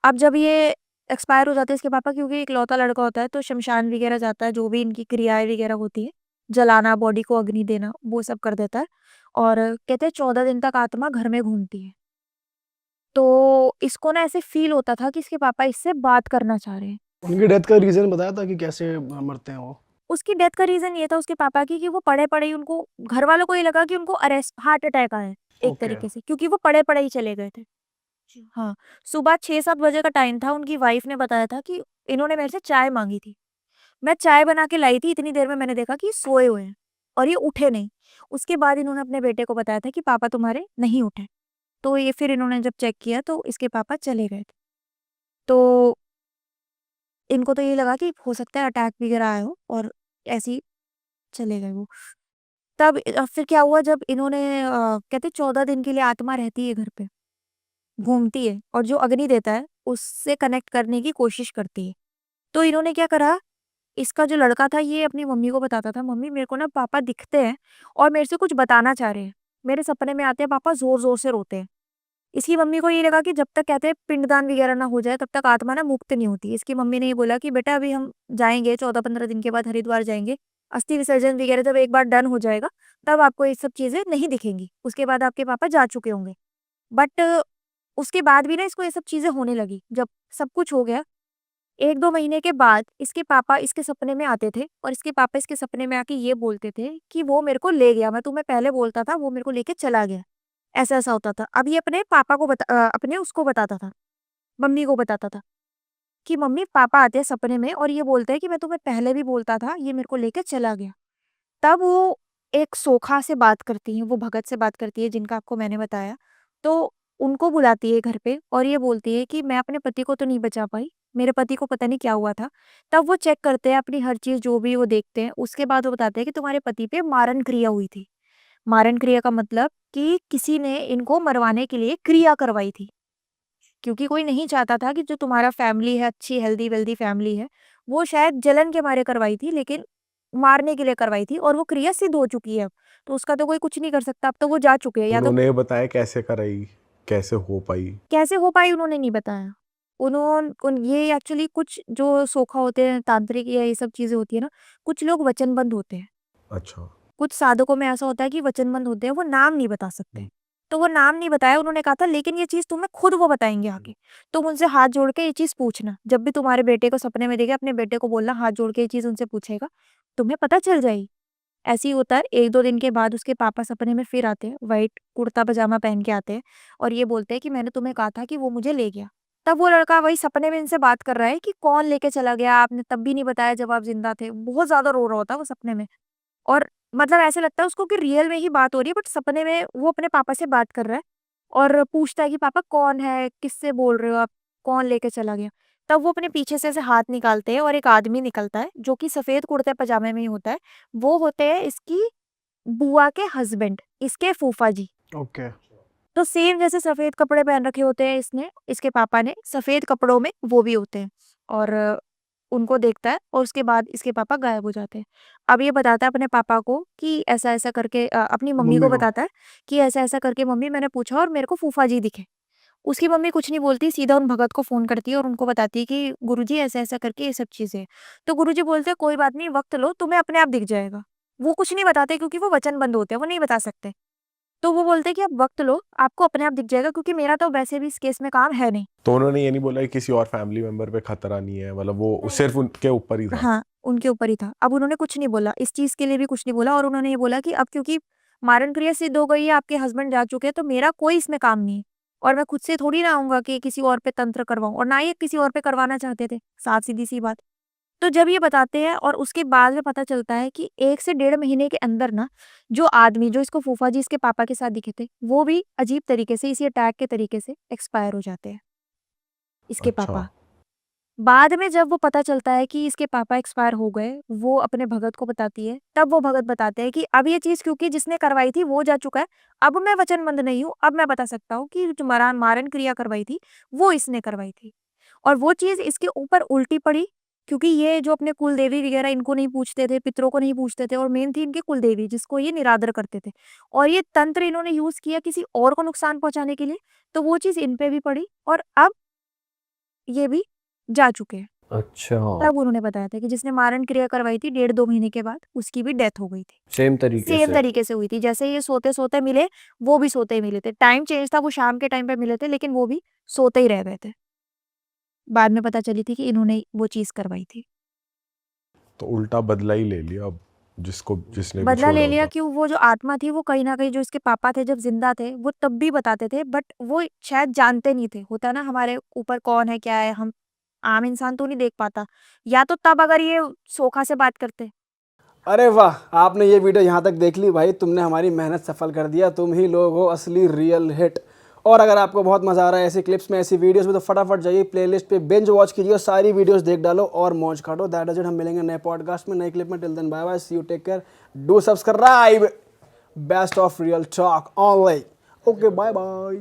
अब जब ये एक्सपायर हो जाते हैं इसके पापा, क्योंकि इकलौता लड़का होता है तो शमशान वगैरह जाता है, जो भी इनकी क्रियाएँ वगैरह होती हैं, जलाना, बॉडी को अग्नि देना, वो सब कर देता है और कहते हैं 14 दिन तक आत्मा घर में घूमती है। तो इसको ना ऐसे फ़ील होता था कि इसके पापा इससे बात करना चाह रहे हैं। उनकी डेथ का रीज़न बताया था कि कैसे मरते हैं वो? उसकी डेथ का रीज़न ये था उसके पापा की कि वो पड़े-पड़े ही उनको, घरवालों को ये लगा कि उनको हार्ट अटैक आया है, एक ओके। तरीके से, क्योंकि वो पड़े-पड़े ही चले गए थे। हाँ, सुबह 6-7 बजे का टाइम था, उनकी वाइफ़ ने बताया था कि इन्होंने मेरे से चाय माँगी थी। मैं चाय बना के लाई थी, इतनी देर में मैंने देखा कि ये सोए हुए हैं और ये उठे नहीं। उसके बाद इन्होंने अपने बेटे को बताया था कि पापा तुम्हारे नहीं उठे। तो ये फिर इन्होंने जब चेक किया तो इसके पापा चले गए थे। तो इनको तो ये लगा कि हो सकता है अटैक वगैरह आया हो और ऐसे ही चले गए वो। तब फिर क्या हुआ, जब इन्होंने कहते 14 दिन के लिए आत्मा रहती है घर पे, घूमती है और जो अग्नि देता है उससे कनेक्ट करने की कोशिश करती है। तो इन्होंने क्या करा, इसका जो लड़का था ये अपनी मम्मी को बताता था, "मम्मी मेरे को ना पापा दिखते हैं और मेरे से कुछ बताना चाह रहे हैं। मेरे सपने में आते हैं, पापा ज़ोर-ज़ोर से रोते हैं।" इसकी मम्मी को ये लगा कि जब तक कहते हैं पिंडदान वगैरह ना हो जाए तब तक आत्मा ना मुक्त नहीं होती। इसकी मम्मी ने ये बोला कि बेटा अभी हम जाएँगे 14-15 दिन के बाद हरिद्वार जाएँगे। अस्थि विसर्जन वगैरह जब एक बार डन हो जाएगा, तब आपको ये सब चीज़ें नहीं दिखेंगी। उसके बाद आपके पापा जा चुके होंगे। बट उसके बाद भी ना इसको ये सब चीज़ें होने लगी। जब सब कुछ हो गया, 1-2 महीने के बाद इसके पापा इसके सपने में आते थे और इसके पापा इसके सपने में आके ये बोलते थे कि वो मेरे को ले गया, मैं तुम्हें पहले बोलता था, वो मेरे को लेके चला गया। ऐसा-ऐसा होता था। अब ये अपने पापा को अपने उसको बताता था, मम्मी को बताता था कि मम्मी पापा आते हैं सपने में और ये बोलते हैं कि मैं तुम्हें पहले भी बोलता था, ये मेरे को लेके चला गया। तब वो एक सोखा से बात करती हैं, वो भगत से बात करती है जिनका आपको मैंने बताया। तो उनको बुलाती है घर पे और ये बोलती है कि मैं अपने पति को तो नहीं बचा पाई, मेरे पति को पता नहीं क्या हुआ था। तब वो चेक करते हैं अपनी हर चीज़ जो भी वो देखते हैं, उसके बाद वो बताते हैं कि तुम्हारे पति पे मारण क्रिया हुई थी। मारण क्रिया का मतलब कि किसी ने इनको मरवाने के लिए क्रिया करवाई थी। क्योंकि कोई नहीं चाहता था कि जो तुम्हारा फैमिली है, अच्छी हेल्दी-वेल्दी फैमिली है, वो शायद जलन के मारे करवाई थी, लेकिन मारने के लिए करवाई थी और वो क्रिया सिद्ध हो चुकी है अब। तो उसका तो कोई कुछ नहीं कर सकता, अब तो वो जा चुके हैं, या तो उन्होंने ये बताया कैसे कराई? कैसे हो पाई? कैसे हो पाई उन्होंने नहीं बताया। ये एक्चुअली कुछ जो सोखा होते हैं, तांत्रिक या ये सब चीज़ें होती है ना, कुछ लोग वचनबद्ध होते हैं। अच्छा। कुछ साधकों में ऐसा होता है कि वचनबद्ध होते हैं, वो नाम नहीं बता सकते। तो वो नाम नहीं बताया, उन्होंने कहा था लेकिन ये चीज़ तुम्हें खुद वो बताएँगे आके। तुम उनसे हाथ जोड़ के ये चीज़ पूछना, जब भी तुम्हारे बेटे को सपने में देखे अपने बेटे को बोलना हाथ जोड़ के ये चीज़ उनसे पूछेगा, तुम्हें पता चल जाएगी। ऐसे ही होता है, 1-2 दिन के बाद उसके पापा सपने में फिर आते हैं, व्हाइट कुर्ता-पजामा पहन के आते हैं और ये बोलते हैं कि मैंने तुम्हें कहा था कि वो मुझे ले गया। तब वो लड़का वही सपने में इनसे बात कर रहा है कि कौन लेके चला गया, आपने तब भी नहीं बताया जब आप ज़िंदा थे। बहुत ज़्यादा रो रहा होता है वो सपने में और मतलब ऐसा लगता है उसको कि रियल में ही बात हो रही है बट सपने में वो अपने पापा से बात कर रहा है और पूछता है कि पापा कौन है? किससे बोल रहे हो आप? कौन लेके चला गया? तब वो अपने पीछे से ऐसे हाथ निकालते हैं और एक आदमी निकलता है जो कि सफ़ेद कुर्ते-पजामे में ही होता है। वो होते हैं इसकी बुआ के हस्बैंड, इसके फूफा जी। ओके। तो सेम जैसे सफ़ेद कपड़े पहन रखे होते हैं इसने, इसके पापा ने, सफ़ेद कपड़ों में वो भी होते हैं और उनको देखता है और उसके बाद इसके पापा गायब हो जाते हैं। अब ये बताता है अपने पापा को कि ऐसा-ऐसा करके अपनी मम्मी को मम्मी को। बताता है कि ऐसा-ऐसा करके मम्मी मैंने पूछा और मेरे को फूफा जी दिखे। उसकी मम्मी कुछ नहीं बोलती, सीधा उन भगत को फ़ोन करती है और उनको बताती है कि गुरुजी ऐसा-ऐसा करके ये सब चीज़ें हैं। तो गुरुजी बोलते हैं कोई बात नहीं, वक़्त लो, तुम्हें अपने आप दिख जाएगा। वो कुछ नहीं बताते क्योंकि वो वचनबद्ध होते हैं, वो नहीं बता सकते। तो वो बोलते हैं कि आप वक़्त लो, आपको अपने आप दिख जाएगा क्योंकि मेरा तो वैसे भी इस केस में काम है नहीं। तो उन्होंने ये नहीं बोला कि किसी और फैमिली मेंबर पे खतरा नहीं है, मतलब वो नहीं। सिर्फ उनके ऊपर ही था? हाँ, उनके ऊपर ही था। अब उन्होंने कुछ नहीं बोला, इस चीज़ के लिए भी कुछ नहीं बोला और उन्होंने ये बोला कि अब क्योंकि मारण क्रिया सिद्ध हो गई है, आपके हस्बैंड जा चुके हैं, तो मेरा कोई इसमें काम नहीं है और मैं खुद से थोड़ी ना आऊँगा कि किसी और पे तंत्र करवाऊँ और ना ही किसी और पे करवाना चाहते थे, साफ सीधी-सी बात। तो जब ये बताते हैं और उसके बाद में पता चलता है कि 1 से डेढ़ महीने के अंदर ना, जो आदमी जो इसको फूफा जी इसके पापा के साथ दिखे थे, वो भी अजीब तरीके से इसी अटैक के तरीके से एक्सपायर हो जाते हैं, इसके अच्छा। पापा। बाद में जब वो पता चलता है कि इसके पापा एक्सपायर हो गए, वो अपने भगत को बताती है, तब वो भगत बताते हैं कि अब ये चीज़ क्योंकि जिसने करवाई थी वो जा चुका है, अब मैं वचनबद्ध नहीं हूँ, अब मैं बता सकता हूँ कि जो मारण क्रिया करवाई थी, वो इसने करवाई थी। और वो चीज़ इसके ऊपर उल्टी पड़ी, क्योंकि ये जो अपने कुलदेवी वगैरह इनको नहीं पूछते थे, पितरों को नहीं पूछते थे और मेन थी इनकी कुलदेवी जिसको ये निरादर करते थे। और ये तंत्र इन्होंने यूज़ किया किसी और को नुकसान पहुँचाने के लिए, तो वो चीज़ इन पे भी पड़ी और अब ये भी जा चुके हैं। अच्छा, तब उन्होंने बताया था कि जिसने मारण क्रिया करवाई थी 1.5-2 महीने के बाद उसकी भी डेथ हो गई थी। सेम तरीके सेम से। तरीके से हुई थी, जैसे ये सोते-सोते मिले, वो भी सोते ही मिले थे। टाइम चेंज था, वो शाम के टाइम पे मिले थे लेकिन वो भी सोते ही रह गए थे। बाद में पता चली थी कि इन्होंने वो चीज़ करवाई थी। तो उल्टा बदला ही ले लिया अब, जिसने भी बदला ले छोड़ा लिया था। क्यों, वो जो आत्मा थी वो कहीं न कहीं जो इसके पापा थे जब ज़िंदा थे, वो तब भी बताते थे बट वो शायद जानते नहीं थे। होता है ना हमारे ऊपर कौन है, क्या है, हम आम इंसान तो नहीं देख पाता। या तो तब अगर ये सोखा से बात करते। अरे वाह, आपने ये वीडियो यहाँ तक देख ली भाई, तुमने हमारी मेहनत सफल कर दिया। तुम ही लोग हो असली रियल हिट। और अगर आपको बहुत मज़ा आ रहा है ऐसी क्लिप्स में, ऐसी वीडियोस में, तो फटाफट जाइए प्लेलिस्ट पे बिंज वॉच कीजिए और सारी वीडियोस देख डालो और मौज काटो। That is it. हम मिलेंगे नए पॉडकास्ट में, नई क्लिप में। Till then bye bye, see you, take care, do subscribe. Best of Real Talk online. Okay, bye bye.